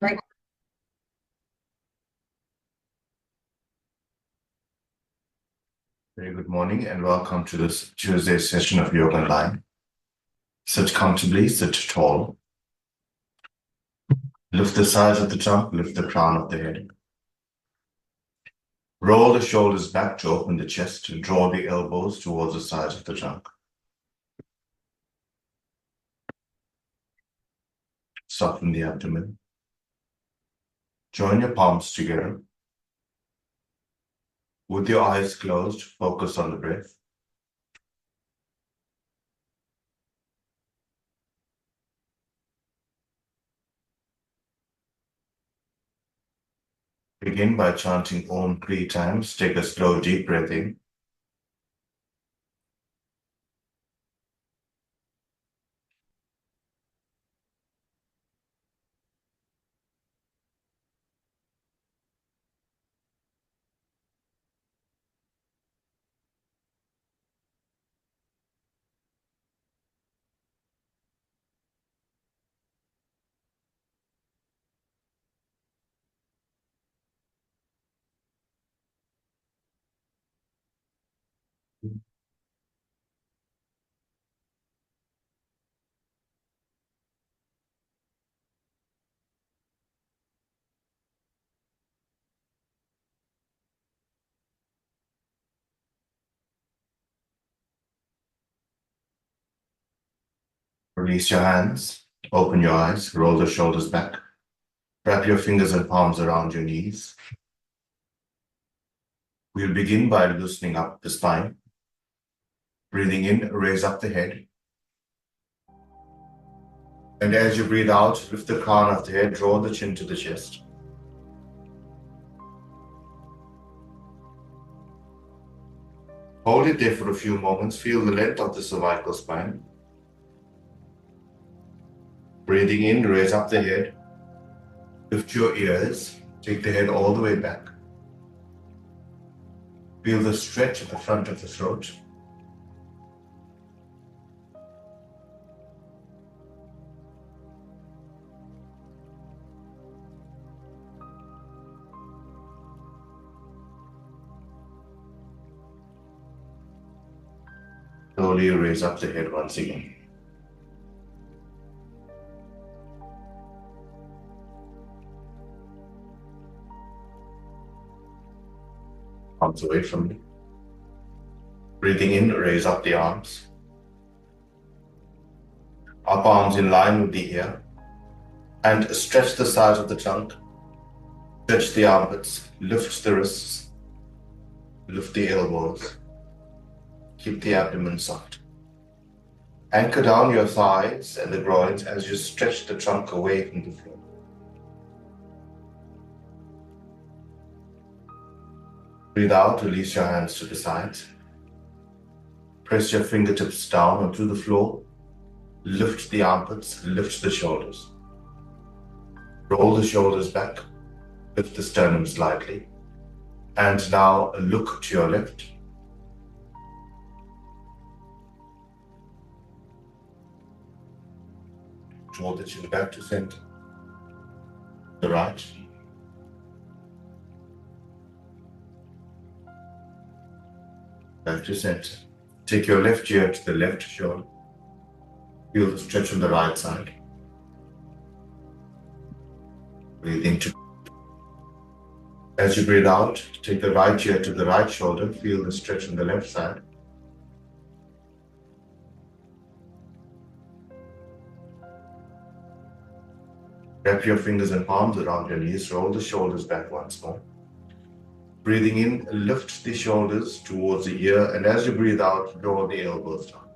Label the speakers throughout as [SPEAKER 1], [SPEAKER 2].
[SPEAKER 1] Very good morning and welcome to this Tuesday session of Yog Online. Sit comfortably, sit tall. Lift the sides of the trunk, lift the crown of the head. Roll the shoulders back to open the chest and draw the elbows towards the sides of the trunk. Soften the abdomen. Join your palms together. With your eyes closed, focus on the breath. Begin by chanting Om 3 times. Take a slow, deep breath in. Release your hands. Open your eyes. Roll the shoulders back. Wrap your fingers and palms around your knees. We'll begin by loosening up the spine. Breathing in, raise up the head. And as you breathe out, lift the crown of the head, draw the chin to the chest. Hold it there for a few moments. Feel the length of the cervical spine. Breathing in, raise up the head. Lift your ears. Take the head all the way back. Feel the stretch at the front of the throat. Slowly raise up the head once again. Arms away from you. Breathing in, raise up the arms. Up arms in line with the ear. And stretch the sides of the trunk. Stretch the armpits. Lift the wrists. Lift the elbows. Keep the abdomen soft. Anchor down your thighs and the groins as you stretch the trunk away from the floor. Breathe out, release your hands to the sides. Press your fingertips down onto the floor. Lift the armpits, lift the shoulders. Roll the shoulders back. Lift the sternum slightly. And now look to your left. Draw the chin back to center. The right. Back to center. Take your left ear to the left shoulder. Feel the stretch on the right side. Breathe into. As you breathe out, take the right ear to the right shoulder. Feel the stretch on the left side. Wrap your fingers and palms around your knees. Roll the shoulders back once more. Breathing in, lift the shoulders towards the ear, and as you breathe out, draw the elbows down.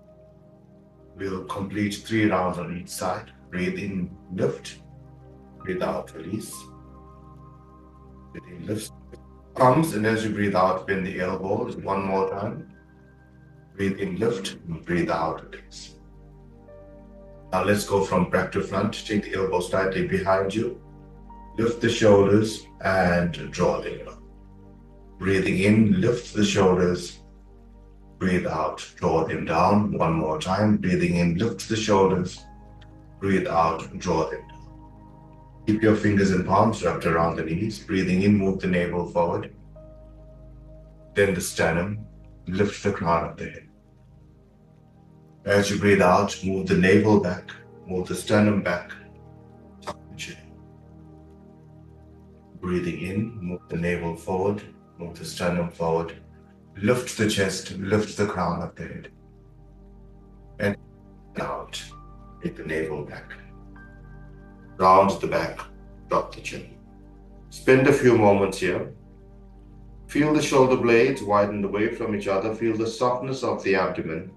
[SPEAKER 1] We'll complete 3 rounds on each side. Breathe in, lift. Breathe out, release. Breathe in, lift. Palms, and as you breathe out, bend the elbows. One more time. Breathe in, lift. Breathe out, release. Now let's go from back to front. Take the elbows slightly behind you. Lift the shoulders and draw them down. Breathing in, lift the shoulders. Breathe out, draw them down. One more time. Breathing in, lift the shoulders. Breathe out, draw them down. Keep your fingers and palms wrapped around the knees. Breathing in, move the navel forward. Then the sternum, lift the crown of the head. As you breathe out, move the navel back, move the sternum back, tuck the chin. Breathing in, move the navel forward, move the sternum forward, lift the chest, lift the crown of the head. And out, take the navel back. Round the back, drop the chin. Spend a few moments here. Feel the shoulder blades widen away from each other. Feel the softness of the abdomen.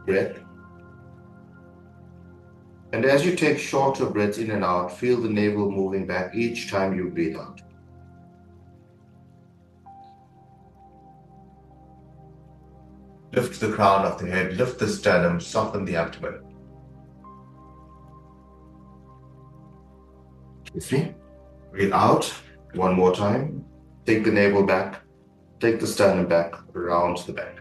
[SPEAKER 1] Breath. And as you take shorter breaths in and out, feel the navel moving back each time you breathe out. Lift the crown of the head, lift the sternum, soften the abdomen. See? Breathe out one more time. Take the navel back, take the sternum back, round the back.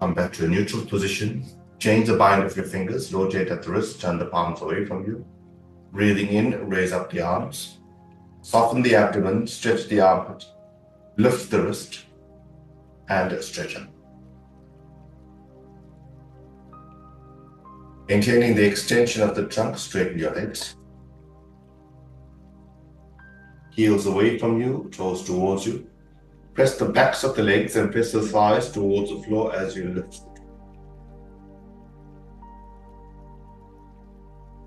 [SPEAKER 1] Come back to a neutral position. Change the bind of your fingers, rotate at the wrist, turn the palms away from you. Breathing in, raise up the arms. Soften the abdomen, stretch the armpit, lift the wrist, and stretch up. Maintaining the extension of the trunk, straighten your legs. Heels away from you, toes towards you. Press the backs of the legs and press the thighs towards the floor as you lift.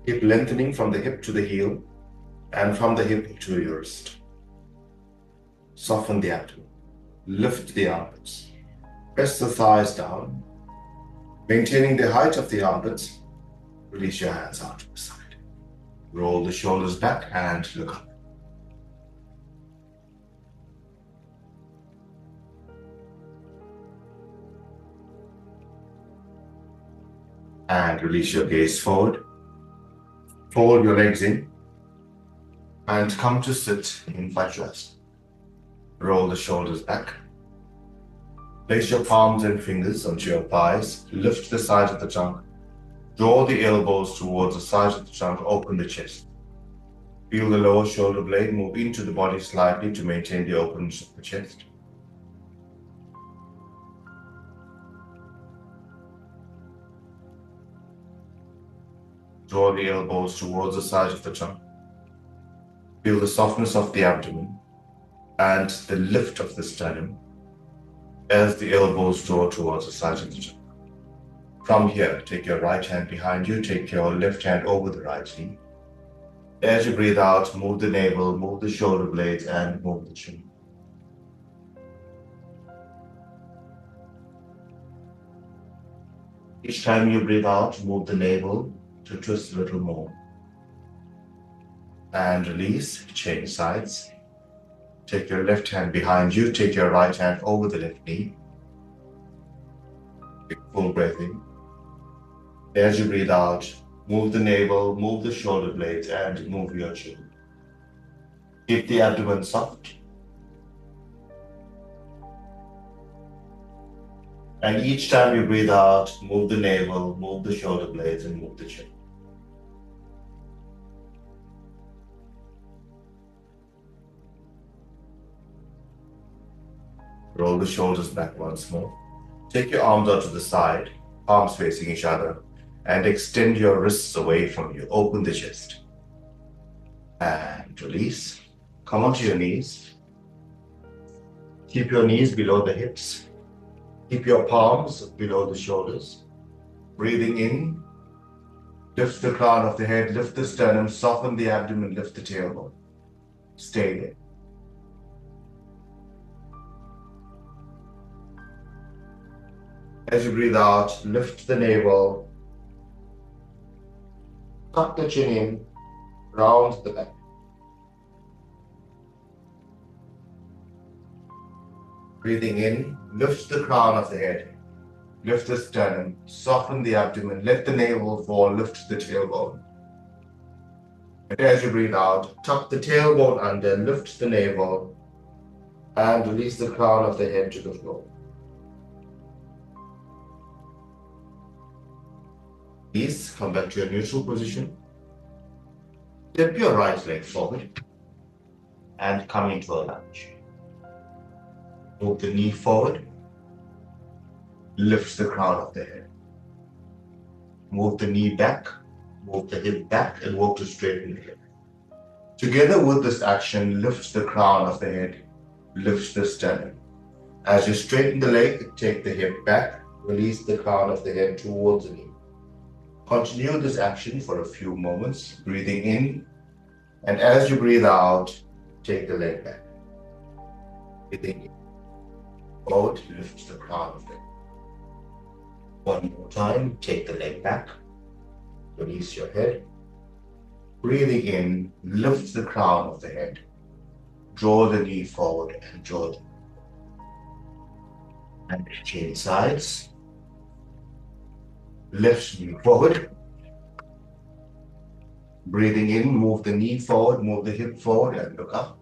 [SPEAKER 1] Keep lengthening from the hip to the heel and from the hip to your wrist. Soften the abdomen. Lift the armpits. Press the thighs down. Maintaining the height of the armpits, release your hands out to the side. Roll the shoulders back and look up. And release your gaze forward. Fold your legs in and come to sit in Vajrasana. Roll the shoulders back. Place your palms and fingers onto your thighs. Lift the sides of the trunk. Draw the elbows towards the sides of the trunk. Open the chest. Feel the lower shoulder blade move into the body slightly to maintain the openness of the chest. Draw the elbows towards the sides of the trunk. Feel the softness of the abdomen and the lift of the sternum as the elbows draw towards the sides of the trunk. From here, take your right hand behind you, take your left hand over the right knee. As you breathe out, move the navel, move the shoulder blades, and move the chin. Each time you breathe out, move the navel to twist a little more. And release, change sides. Take your left hand behind you, take your right hand over the left knee. Take full breath in. As you breathe out, move the navel, move the shoulder blades, and move your chin. Keep the abdomen soft. And each time you breathe out, move the navel, move the shoulder blades, and move the chin. Roll the shoulders back once more. Take your arms out to the side, palms facing each other, and extend your wrists away from you. Open the chest. And release. Come onto your knees. Keep your knees below the hips. Keep your palms below the shoulders. Breathing in. Lift the crown of the head, lift the sternum, soften the abdomen, lift the tailbone. Stay there. As you breathe out, lift the navel, tuck the chin in, round the back. Breathing in, lift the crown of the head, lift the sternum, soften the abdomen, let the navel fall, lift the tailbone. And as you breathe out, tuck the tailbone under, lift the navel, and release the crown of the head to the floor. Please come back to your neutral position. Step your right leg forward and come into a lunge. Move the knee forward. Lift the crown of the head. Move the knee back. Move the hip back and walk to straighten the hip. Together with this action, lift the crown of the head. Lift the sternum. As you straighten the leg, take the hip back. Release the crown of the head towards the knee. Continue this action for a few moments, breathing in, and as you breathe out, take the leg back. Breathing in, forward, lift the crown of the head. One more time, take the leg back, release your head. Breathing in, lift the crown of the head. Draw the knee forward and draw the and change sides. Lift knee forward. Breathing in, move the knee forward, move the hip forward and look up.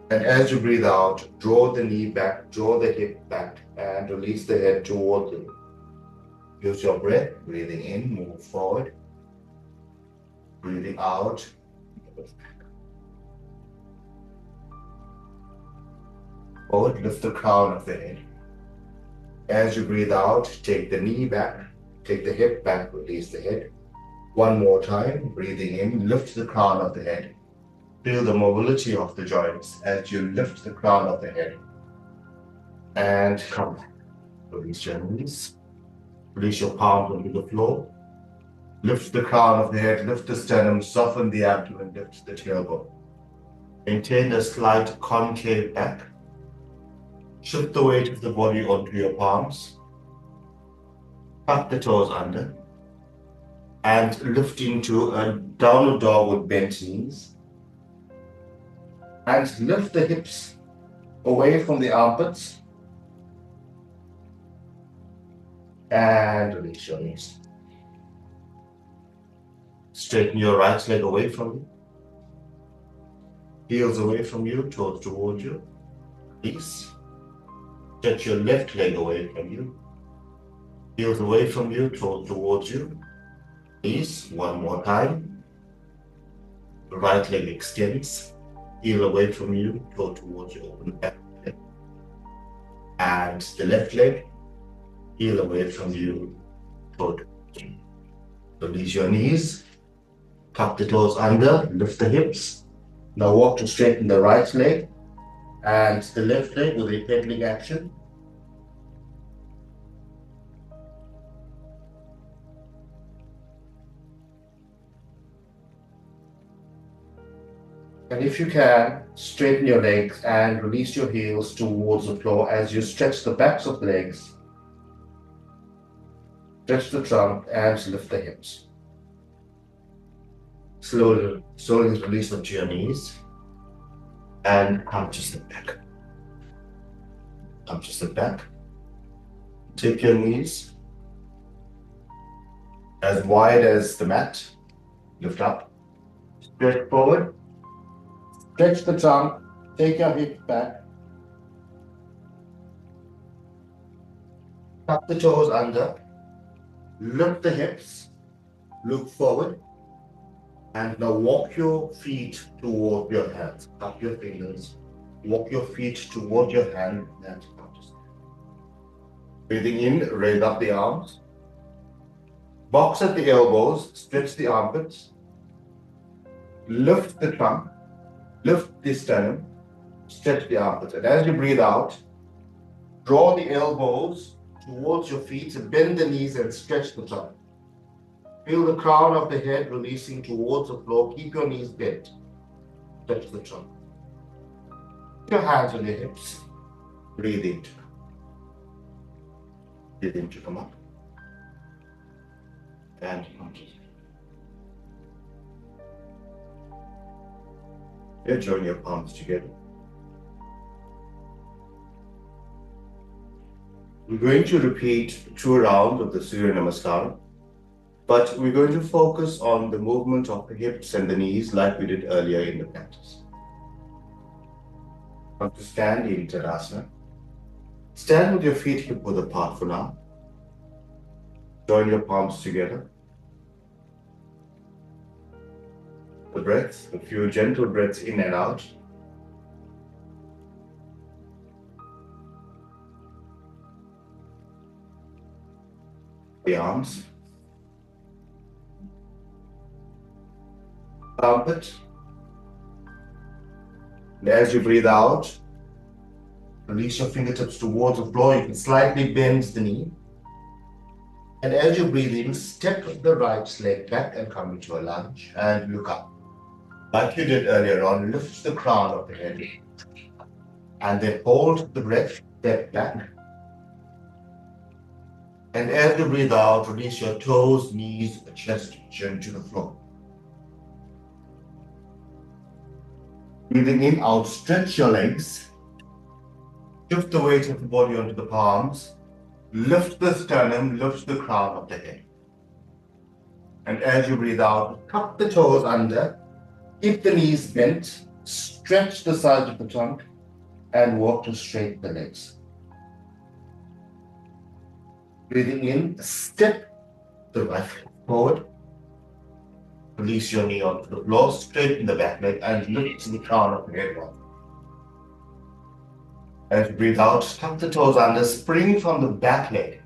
[SPEAKER 1] And as you breathe out, draw the knee back, draw the hip back and release the head towards you. Use your breath, breathing in, move forward. Breathing out, move back. Forward, lift the crown of the head. As you breathe out, take the knee back, take the hip back, release the head. One more time, breathing in, lift the crown of the head. Feel the mobility of the joints as you lift the crown of the head. And come back. Release your knees. Release your palms onto the floor. Lift the crown of the head, lift the sternum, soften the abdomen, lift the tailbone. Maintain a slight concave back. Shift the weight of the body onto your palms. Tuck the toes under. And lift into a downward dog with bent knees. And lift the hips away from the armpits. And release your knees. Straighten your right leg away from you. Heels away from you, toes towards you. Release. Stretch your left leg away from you. Heels away from you, toes towards you. Release. One more time. The right leg extends. Heel away from you, toe towards you, open the back. And the left leg, heel away from you, toe towards you. Release your knees. Tuck the toes under, lift the hips. Now walk to straighten the right leg and the left leg with a pedaling action. And if you can, straighten your legs and release your heels towards the floor as you stretch the backs of the legs. Stretch the trunk and lift the hips. Slowly release onto your knees and come to step back. Come to step back. Take your knees as wide as the mat. Lift up. Stretch forward. Stretch the trunk. Take your hips back. Tuck the toes under. Lift the hips. Look forward. And now walk your feet toward your hands. Cup your fingers. Walk your feet toward your hand and come to stand. Breathing in, raise up the arms. Box at the elbows, stretch the armpits. Lift the trunk. Lift the sternum. Stretch the armpits. And as you breathe out, draw the elbows towards your feet and bend the knees and stretch the trunk. Feel the crown of the head releasing towards the floor. Keep your knees bent. Stretch the trunk. Put your hands on your hips. Breathe in. Breathe in to come up. And continue. Here, join your palms together. We're going to repeat 2 rounds of the Surya Namaskar. But we're going to focus on the movement of the hips and the knees like we did earlier in the practice. Come to stand in Tadasana. Stand with your feet hip width apart for now. Join your palms together. The breaths, a few gentle breaths in and out. The arms. Pump it. And as you breathe out, release your fingertips towards the floor. You can slightly bend the knee. And as you breathe in, step the right leg back and come into a lunge and look up. Like you did earlier on, lift the crown of the head. And then hold the breath, step back. And as you breathe out, release your toes, knees, chest, chin to the floor. Breathing in, out, stretch your legs. Shift the weight of the body onto the palms. Lift the sternum, lift the crown of the head. And as you breathe out, tuck the toes under, keep the knees bent, stretch the sides of the trunk, and walk to straighten the legs. Breathing in, step the right leg forward. Release your knee onto the floor, straighten the back leg, and lift the crown of the head up. As you breathe out, tuck the toes under, spring from the back leg.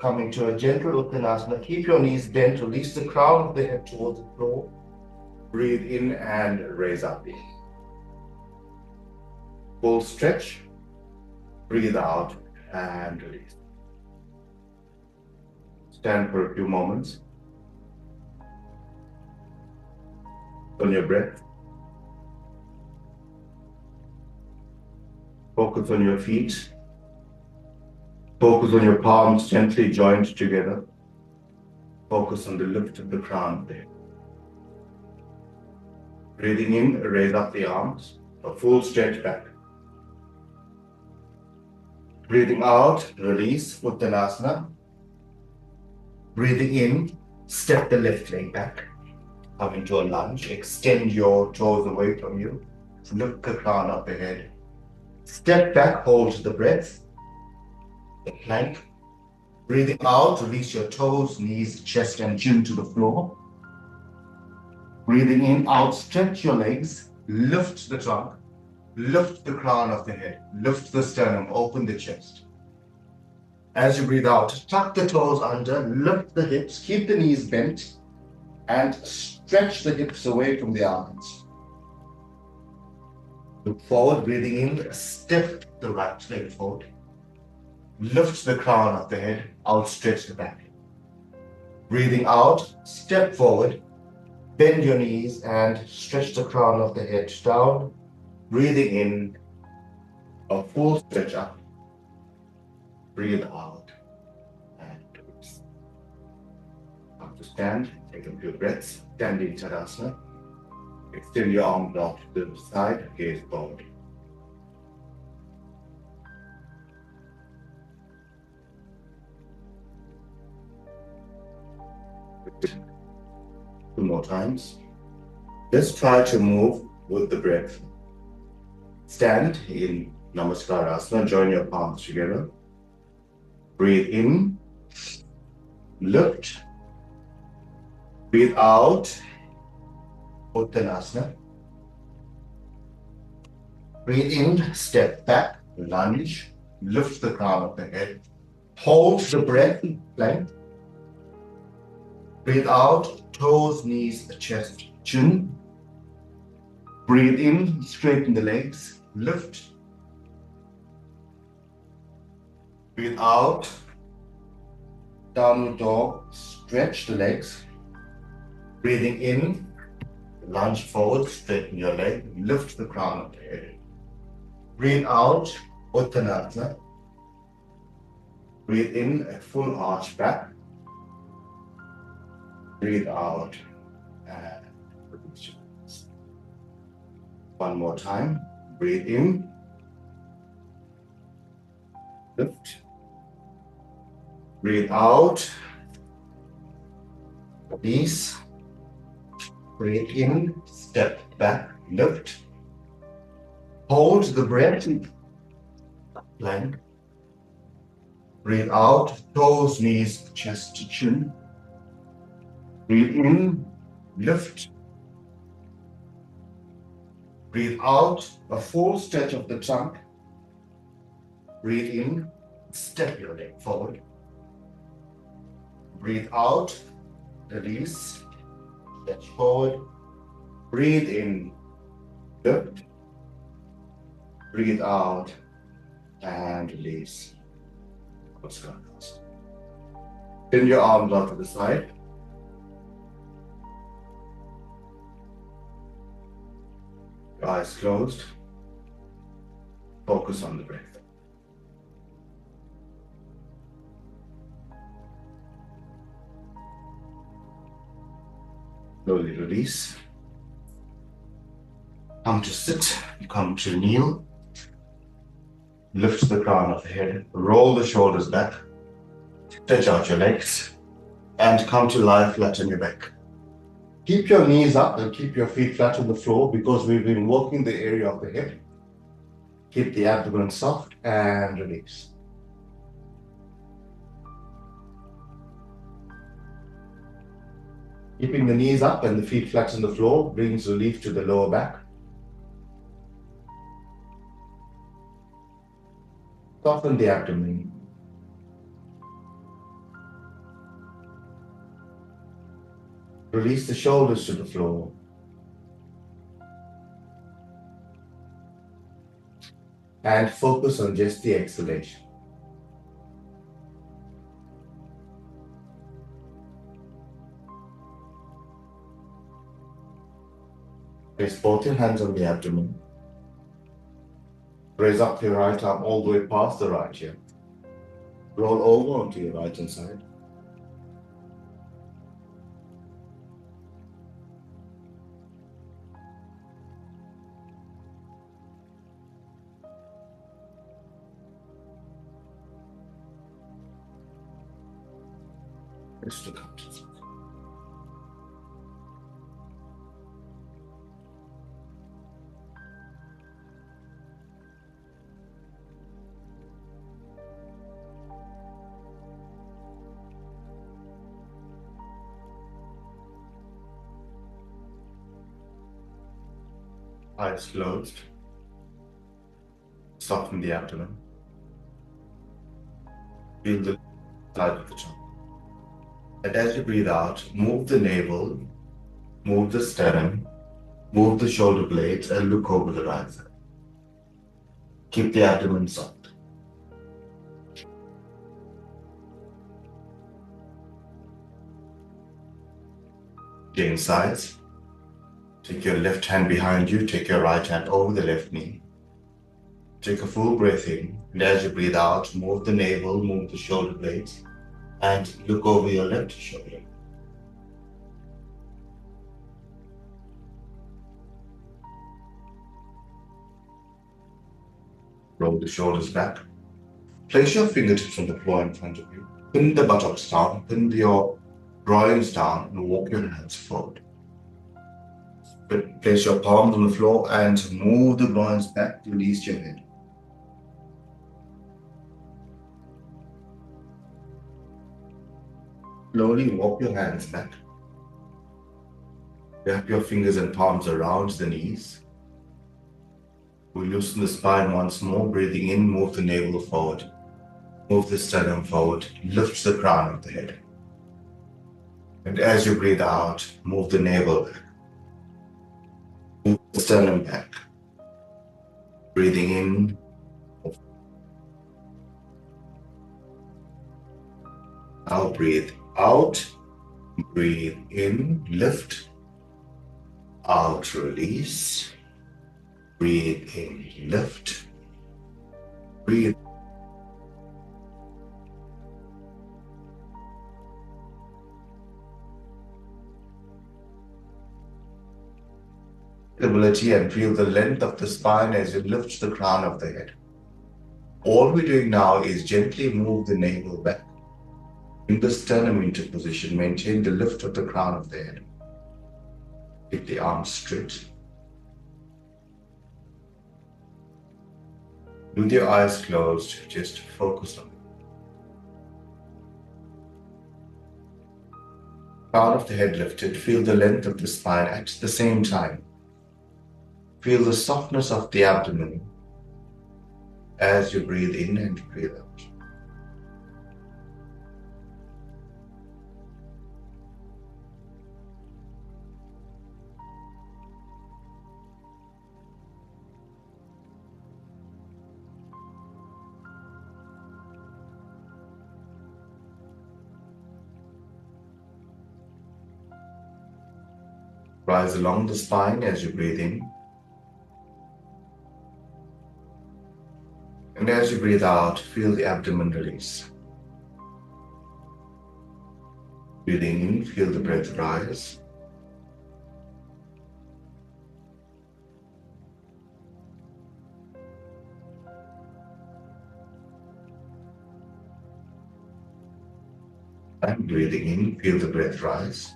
[SPEAKER 1] Coming to a gentle Uttanasana, keep your knees bent, release the crown of the head towards the floor. Breathe in and raise up. Full stretch. Breathe out and release. Stand for a few moments. On your breath. Focus on your feet. Focus on your palms gently joined together. Focus on the lift of the crown of the head. Breathing in, raise up the arms, a full stretch back. Breathing out, release, Uttanasana. Breathing in, step the left leg back. Come into a lunge, extend your toes away from you. Lift the crown of the head. Step back, hold the breath. The plank. Breathing out, release your toes, knees, chest, and chin to the floor. Breathing in, out, stretch your legs, lift the trunk, lift the crown of the head, lift the sternum, open the chest. As you breathe out, tuck the toes under, lift the hips, keep the knees bent, and stretch the hips away from the arms. Look forward, breathing in, step the right leg forward. Lift the crown of the head, outstretch the back. Breathing out, step forward, bend your knees and stretch the crown of the head down. Breathing in, a full stretch up. Breathe out and release. Come to stand, take a few breaths, standing Tadasana. Extend your arms out to the side, gaze forward. Two more times. Just try to move with the breath. Stand in Namaskar Asana, join your palms together. Breathe in, lift. Breathe out, Uttanasana. Breathe in, step back, lunge, lift the crown of the head. Hold the breath, plank. Breathe out, toes, knees, chest, chin. Breathe in, straighten the legs, lift. Breathe out, downward dog, stretch the legs. Breathing in, lunge forward, straighten your leg, lift the crown of the head. Breathe out, Uttanasana. Breathe in, a full arch back. Breathe out and release your hands. One more time. Breathe in. Lift. Breathe out. Release. Breathe in. Step back. Lift. Hold the breath. Plank. Breathe out, toes, knees, chest to chin. Breathe in, lift. Breathe out, a full stretch of the trunk. Breathe in, step your leg forward. Breathe out, release, stretch forward. Breathe in, lift. Breathe out and release. Bend your arms out to the side. Your eyes closed. Focus on the breath. Slowly release. Come to sit, come to kneel. Lift the crown of the head, roll the shoulders back, stretch out your legs, and come to lie flat on your back. Keep your knees up and keep your feet flat on the floor because we've been working the area of the hip. Keep the abdomen soft and release. Keeping the knees up and the feet flat on the floor brings relief to the lower back. Soften the abdomen. Release the shoulders to the floor. And focus on just the exhalation. Place both your hands on the abdomen. Raise up your right arm all the way past the right ear. Roll over onto your right hand side. Rest the competence. Eyes closed. Soften the abdomen. Feel the side of the trunk. And as you breathe out, move the navel, move the sternum, move the shoulder blades, and look over the right side. Keep the abdomen soft. Change sides. Take your left hand behind you, take your right hand over the left knee. Take a full breath in, and as you breathe out, move the navel, move the shoulder blades, and look over your left shoulder. Roll the shoulders back. Place your fingertips on the floor in front of you. Pin the buttocks down, pin your groins down, and walk your hands forward. Place your palms on the floor and move the groins back to release your head. Slowly walk your hands back. Wrap your fingers and palms around the knees. We loosen the spine once more, breathing in, move the navel forward. Move the sternum forward, lift the crown of the head. And as you breathe out, move the navel back. Move the sternum back. Breathing in. Now breathe out. Breathe in, lift. Out, release. Breathe in, lift. Breathe. Stability and feel the length of the spine as you lift the crown of the head. All we're doing now is gently move the navel back. Bring the sternum into position. Maintain the lift of the crown of the head. Keep the arms straight. With your eyes closed, just focus on it. Crown of the head lifted. Feel the length of the spine at the same time. Feel the softness of the abdomen as you breathe in and breathe out. Rise along the spine as you breathe in. And as you breathe out, feel the abdomen release. Breathing in, feel the breath rise. And breathing in, feel the breath rise.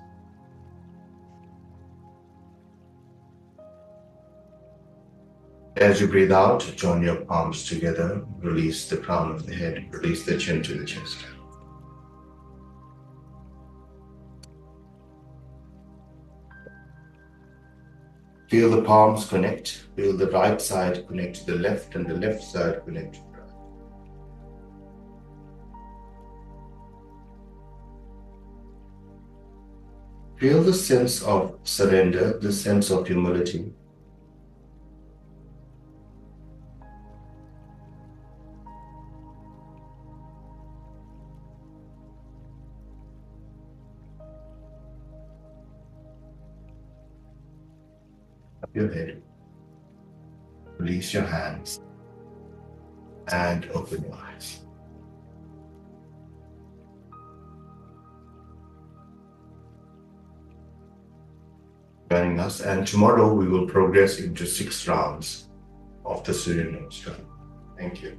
[SPEAKER 1] As you breathe out, join your palms together, release the crown of the head, release the chin to the chest. Feel the palms connect, feel the right side connect to the left and the left side connect to the right. Feel the sense of surrender, the sense of humility. Up your head, release your hands, and open your eyes. Joining us, and tomorrow we will progress into 6 rounds of the Surya Namaskar. Thank you.